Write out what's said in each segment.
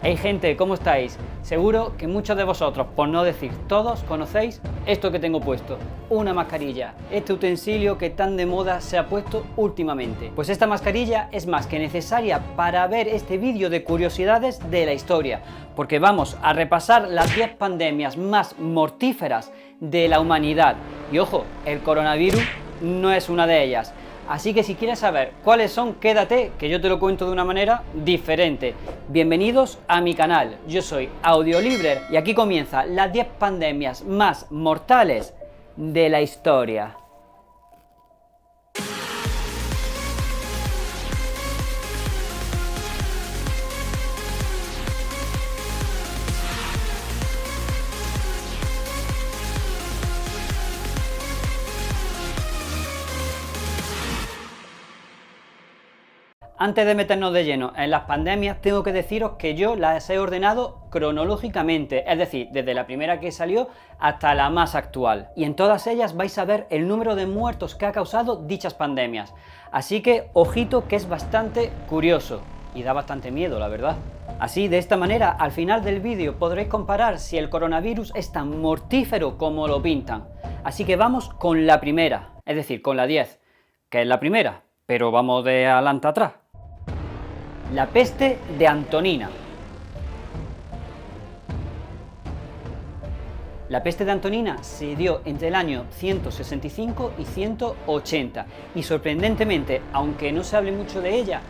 Hey gente, ¿cómo estáis? Seguro que muchos de vosotros, por no decir todos, conocéis esto que tengo puesto, una mascarilla, este utensilio que tan de moda se ha puesto últimamente. Pues esta mascarilla es más que necesaria para ver este vídeo de curiosidades de la historia, porque vamos a repasar las 10 pandemias más mortíferas de la humanidad. Y ojo, el coronavirus no es una de ellas. Así que si quieres saber cuáles son, quédate, que yo te lo cuento de una manera diferente. Bienvenidos a mi canal, yo soy Audiolibrer y aquí comienza las 10 pandemias más mortales de la historia. Antes de meternos de lleno en las pandemias, tengo que deciros que yo las he ordenado cronológicamente, es decir, desde la primera que salió hasta la más actual. Y en todas ellas vais a ver el número de muertos que ha causado dichas pandemias. Así que, ojito, que es bastante curioso y da bastante miedo, la verdad. Así, de esta manera, al final del vídeo podréis comparar si el coronavirus es tan mortífero como lo pintan. Así que vamos con la primera, es decir, con la 10, que es la primera, pero vamos de adelante a atrás. La peste de Antonina. La peste de Antonina se dio entre el año 165 y 180 y sorprendentemente, aunque no se hable mucho de ella,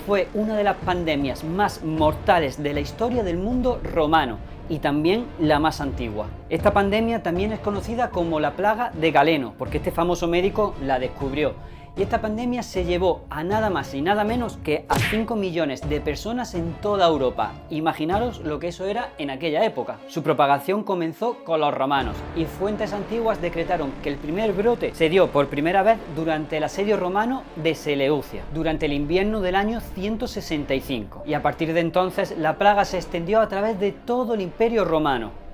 fue una de las pandemias más mortales de la historia del mundo romano y también la más antigua. Esta pandemia también es conocida como la plaga de Galeno, porque este famoso médico la descubrió. Y esta pandemia se llevó a nada más y nada menos que a 5 millones de personas en toda Europa. Imaginaros lo que eso era en aquella época. Su propagación comenzó con los romanos y fuentes antiguas decretaron que el primer brote se dio por primera vez durante el asedio romano de Seleucia, durante el invierno del año 165. Y a partir de entonces la plaga se extendió a través de todo el Imperio Romano.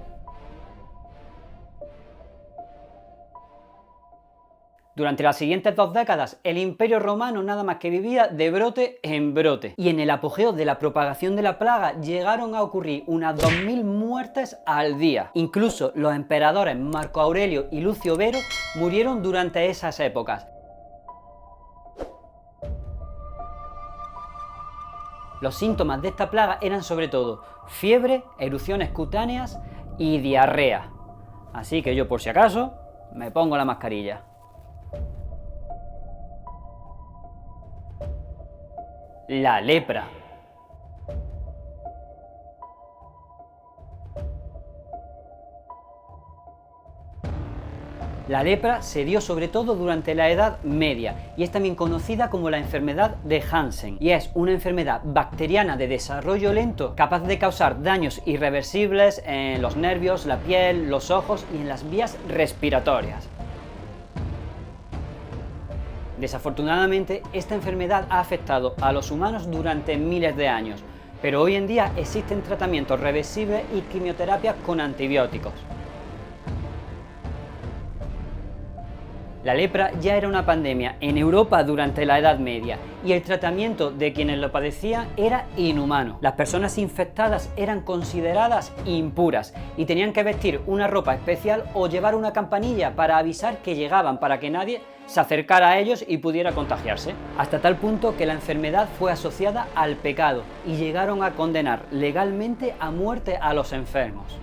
Durante las siguientes 2 décadas, el Imperio Romano nada más que vivía de brote en brote. Y en el apogeo de la propagación de la plaga llegaron a ocurrir unas 2000 muertes al día. Incluso los emperadores Marco Aurelio y Lucio Vero murieron durante esas épocas. Los síntomas de esta plaga eran sobre todo fiebre, erupciones cutáneas y diarrea. Así que yo, por si acaso, me pongo la mascarilla. La lepra. La lepra se dio sobre todo durante la Edad Media y es también conocida como la enfermedad de Hansen y es una enfermedad bacteriana de desarrollo lento capaz de causar daños irreversibles en los nervios, la piel, los ojos y en las vías respiratorias. Desafortunadamente, esta enfermedad ha afectado a los humanos durante miles de años, pero hoy en día existen tratamientos reversibles y quimioterapias con antibióticos. La lepra ya era una pandemia en Europa durante la Edad Media y el tratamiento de quienes lo padecían era inhumano. Las personas infectadas eran consideradas impuras y tenían que vestir una ropa especial o llevar una campanilla para avisar que llegaban, para que nadie se acercara a ellos y pudiera contagiarse. Hasta tal punto que la enfermedad fue asociada al pecado y llegaron a condenar legalmente a muerte a los enfermos.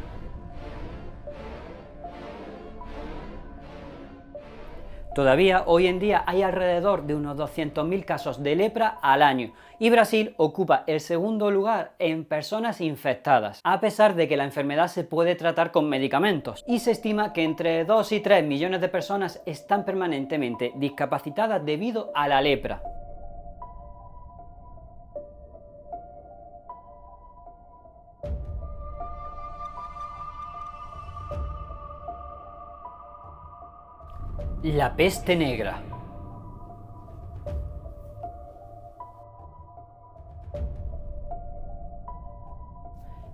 Todavía hoy en día hay alrededor de unos 200.000 casos de lepra al año y Brasil ocupa el segundo lugar en personas infectadas, a pesar de que la enfermedad se puede tratar con medicamentos y se estima que entre 2 y 3 millones de personas están permanentemente discapacitadas debido a la lepra. La peste negra.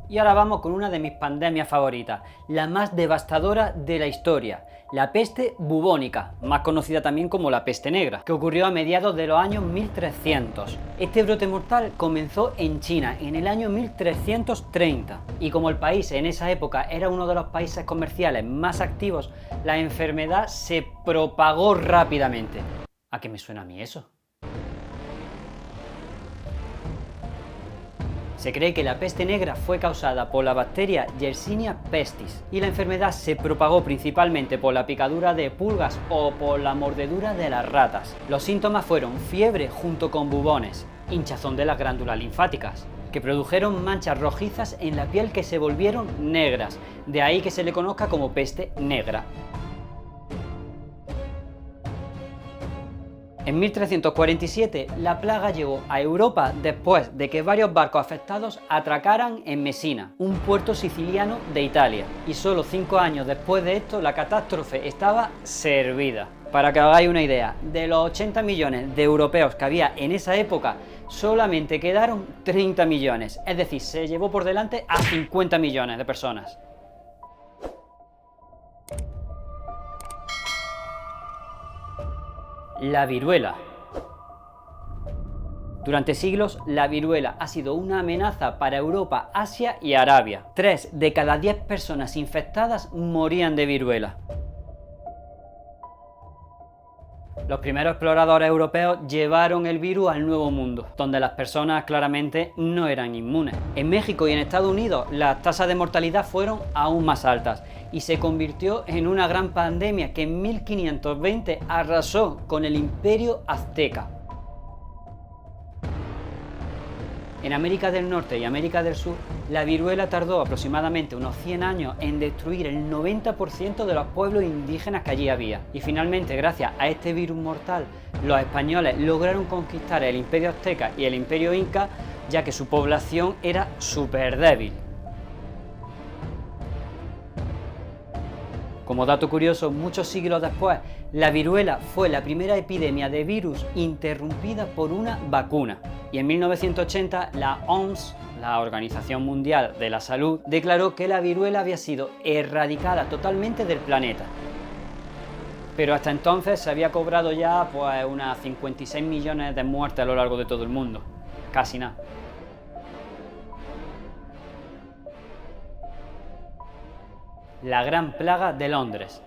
Y ahora vamos con una de mis pandemias favoritas, la más devastadora de la historia, la peste bubónica, más conocida también como la peste negra, que ocurrió a mediados de los años 1300. Este brote mortal comenzó en China en el año 1330 y como el país en esa época era uno de los países comerciales más activos, la enfermedad se propagó rápidamente. ¿A qué me suena a mí eso? Se cree que la peste negra fue causada por la bacteria Yersinia pestis y la enfermedad se propagó principalmente por la picadura de pulgas o por la mordedura de las ratas. Los síntomas fueron fiebre junto con bubones, hinchazón de las glándulas linfáticas, que produjeron manchas rojizas en la piel que se volvieron negras, de ahí que se le conozca como peste negra. En 1347 la plaga llegó a Europa después de que varios barcos afectados atracaran en Messina, un puerto siciliano de Italia, y solo 5 años después de esto la catástrofe estaba servida. Para que os hagáis una idea, de los 80 millones de europeos que había en esa época, solamente quedaron 30 millones, es decir, se llevó por delante a 50 millones de personas. La viruela. Durante siglos, la viruela ha sido una amenaza para Europa, Asia y Arabia. 3 de cada 10 personas infectadas morían de viruela. Los primeros exploradores europeos llevaron el virus al Nuevo Mundo, donde las personas claramente no eran inmunes. En México y en Estados Unidos las tasas de mortalidad fueron aún más altas y se convirtió en una gran pandemia que en 1520 arrasó con el Imperio Azteca. En América del Norte y América del Sur, la viruela tardó aproximadamente unos 100 años en destruir el 90% de los pueblos indígenas que allí había. Y finalmente, gracias a este virus mortal, los españoles lograron conquistar el Imperio Azteca y el Imperio Inca, ya que su población era súper débil. Como dato curioso, muchos siglos después, la viruela fue la primera epidemia de virus interrumpida por una vacuna. Y en 1980 la OMS, la Organización Mundial de la Salud, declaró que la viruela había sido erradicada totalmente del planeta. Pero hasta entonces se había cobrado ya pues unas 56 millones de muertes a lo largo de todo el mundo. Casi nada. La Gran Plaga de Londres.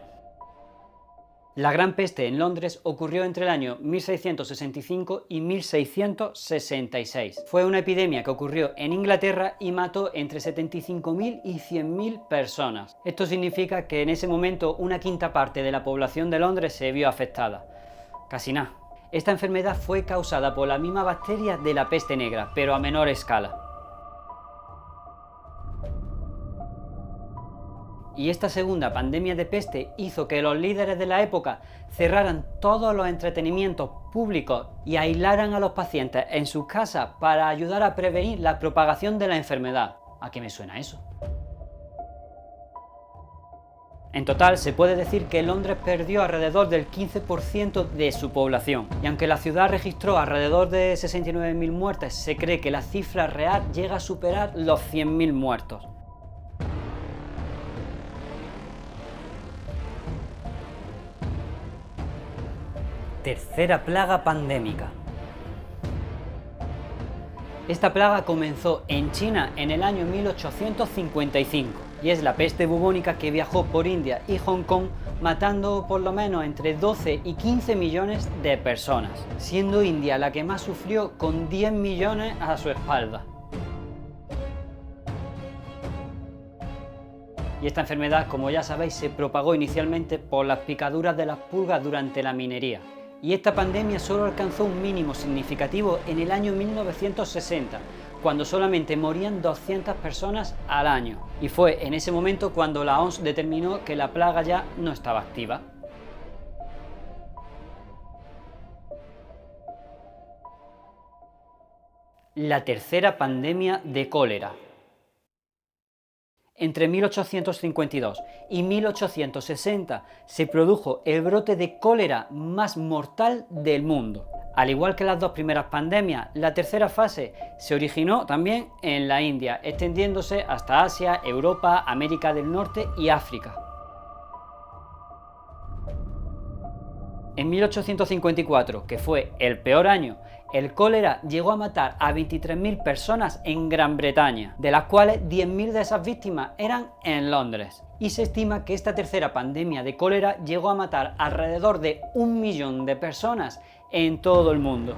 La Gran Peste en Londres ocurrió entre el año 1665 y 1666. Fue una epidemia que ocurrió en Inglaterra y mató entre 75.000 y 100.000 personas. Esto significa que en ese momento una quinta parte de la población de Londres se vio afectada. Casi nada. Esta enfermedad fue causada por la misma bacteria de la peste negra, pero a menor escala. Y esta segunda pandemia de peste hizo que los líderes de la época cerraran todos los entretenimientos públicos y aislaran a los pacientes en sus casas para ayudar a prevenir la propagación de la enfermedad. ¿A qué me suena eso? En total, se puede decir que Londres perdió alrededor del 15% de su población. Y aunque la ciudad registró alrededor de 69.000 muertes, se cree que la cifra real llega a superar los 100.000 muertos. Tercera plaga pandémica. Esta plaga comenzó en China en el año 1855 y es la peste bubónica que viajó por India y Hong Kong matando por lo menos entre 12 y 15 millones de personas, siendo India la que más sufrió con 10 millones a su espalda. Y esta enfermedad, como ya sabéis, se propagó inicialmente por las picaduras de las pulgas durante la minería. Y esta pandemia solo alcanzó un mínimo significativo en el año 1960, cuando solamente morían 200 personas al año. Y fue en ese momento cuando la OMS determinó que la plaga ya no estaba activa. La tercera pandemia de cólera. Entre 1852 y 1860 se produjo el brote de cólera más mortal del mundo. Al igual que las dos primeras pandemias, la tercera fase se originó también en la India, extendiéndose hasta Asia, Europa, América del Norte y África. En 1854, que fue el peor año, el cólera llegó a matar a 23.000 personas en Gran Bretaña, de las cuales 10.000 de esas víctimas eran en Londres. Y se estima que esta tercera pandemia de cólera llegó a matar alrededor de 1 millón de personas en todo el mundo.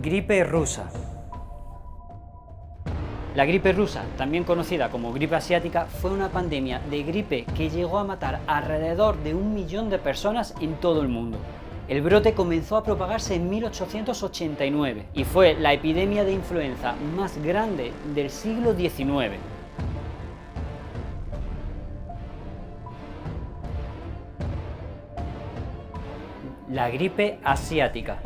Gripe rusa. La gripe rusa, también conocida como gripe asiática, fue una pandemia de gripe que llegó a matar alrededor de 1 millón de personas en todo el mundo. El brote comenzó a propagarse en 1889 y fue la epidemia de influenza más grande del siglo XIX. La gripe asiática.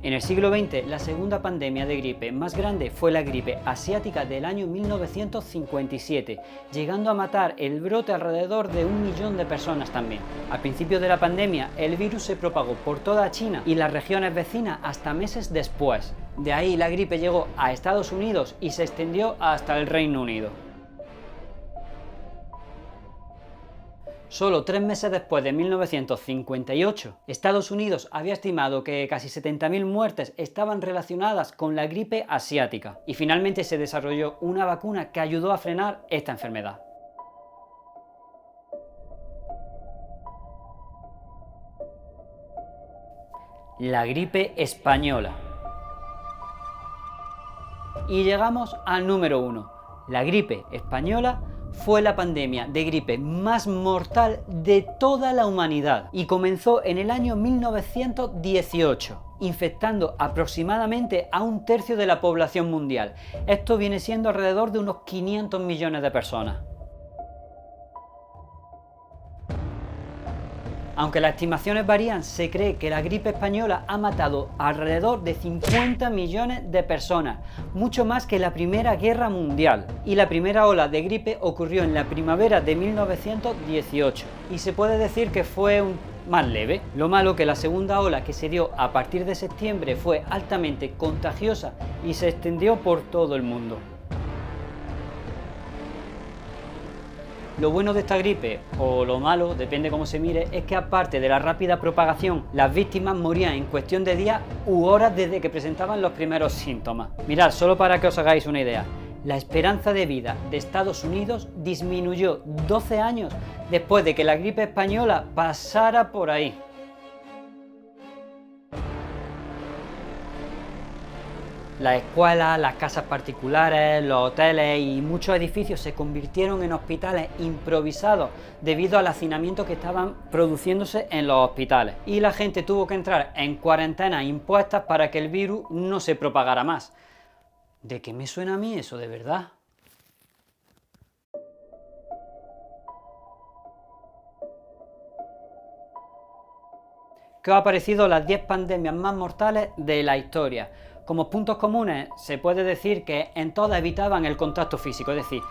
En el siglo XX, la segunda pandemia de gripe más grande fue la gripe asiática del año 1957, llegando a matar el brote alrededor de 1 millón de personas también. Al principio de la pandemia, el virus se propagó por toda China y las regiones vecinas hasta meses después. De ahí la gripe llegó a Estados Unidos y se extendió hasta el Reino Unido. Solo 3 meses después de 1958, Estados Unidos había estimado que casi 70.000 muertes estaban relacionadas con la gripe asiática y finalmente se desarrolló una vacuna que ayudó a frenar esta enfermedad. La gripe española. Y llegamos al número 1. La gripe española fue la pandemia de gripe más mortal de toda la humanidad y comenzó en el año 1918, infectando aproximadamente a 1/3 de la población mundial. Esto viene siendo alrededor de unos 500 millones de personas. Aunque las estimaciones varían, se cree que la gripe española ha matado alrededor de 50 millones de personas, mucho más que la Primera Guerra Mundial. Y la primera ola de gripe ocurrió en la primavera de 1918, y se puede decir que fue más leve. Lo malo que la segunda ola, que se dio a partir de septiembre, fue altamente contagiosa y se extendió por todo el mundo. Lo bueno de esta gripe, o lo malo, depende cómo se mire, es que aparte de la rápida propagación, las víctimas morían en cuestión de días u horas desde que presentaban los primeros síntomas. Mirad, solo para que os hagáis una idea, la esperanza de vida de Estados Unidos disminuyó 12 años después de que la gripe española pasara por ahí. Las escuelas, las casas particulares, los hoteles y muchos edificios se convirtieron en hospitales improvisados debido al hacinamiento que estaban produciéndose en los hospitales. Y la gente tuvo que entrar en cuarentenas impuestas para que el virus no se propagara más. ¿De qué me suena a mí eso, de verdad? ¿Qué os ha parecido las 10 pandemias más mortales de la historia? Como puntos comunes, se puede decir que en todas evitaban el contacto físico, es decir,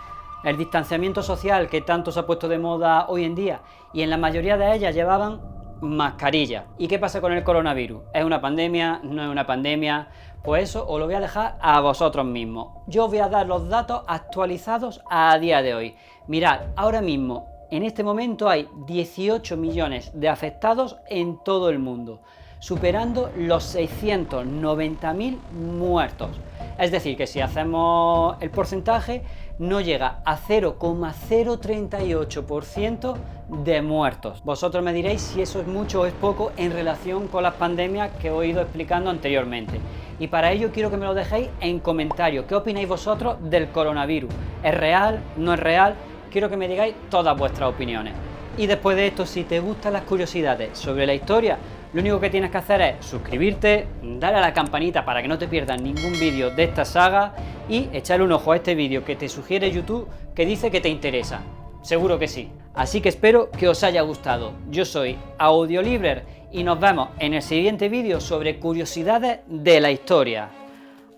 el distanciamiento social que tanto se ha puesto de moda hoy en día, y en la mayoría de ellas llevaban mascarilla. ¿Y qué pasa con el coronavirus? ¿Es una pandemia? ¿No es una pandemia? Pues eso os lo voy a dejar a vosotros mismos. Yo os voy a dar los datos actualizados a día de hoy. Mirad, ahora mismo, en este momento hay 18 millones de afectados en todo el mundo, superando los 690.000 muertos. Es decir, que si hacemos el porcentaje, no llega a 0,038% de muertos. Vosotros me diréis si eso es mucho o es poco en relación con las pandemias que os he ido explicando anteriormente. Y para ello quiero que me lo dejéis en comentarios. ¿Qué opináis vosotros del coronavirus? ¿Es real? ¿No es real? Quiero que me digáis todas vuestras opiniones. Y después de esto, si te gustan las curiosidades sobre la historia, lo único que tienes que hacer es suscribirte, darle a la campanita para que no te pierdas ningún vídeo de esta saga y echarle un ojo a este vídeo que te sugiere YouTube que dice que te interesa. Seguro que sí. Así que espero que os haya gustado. Yo soy Audiolibrer y nos vemos en el siguiente vídeo sobre curiosidades de la historia.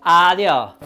¡Adiós!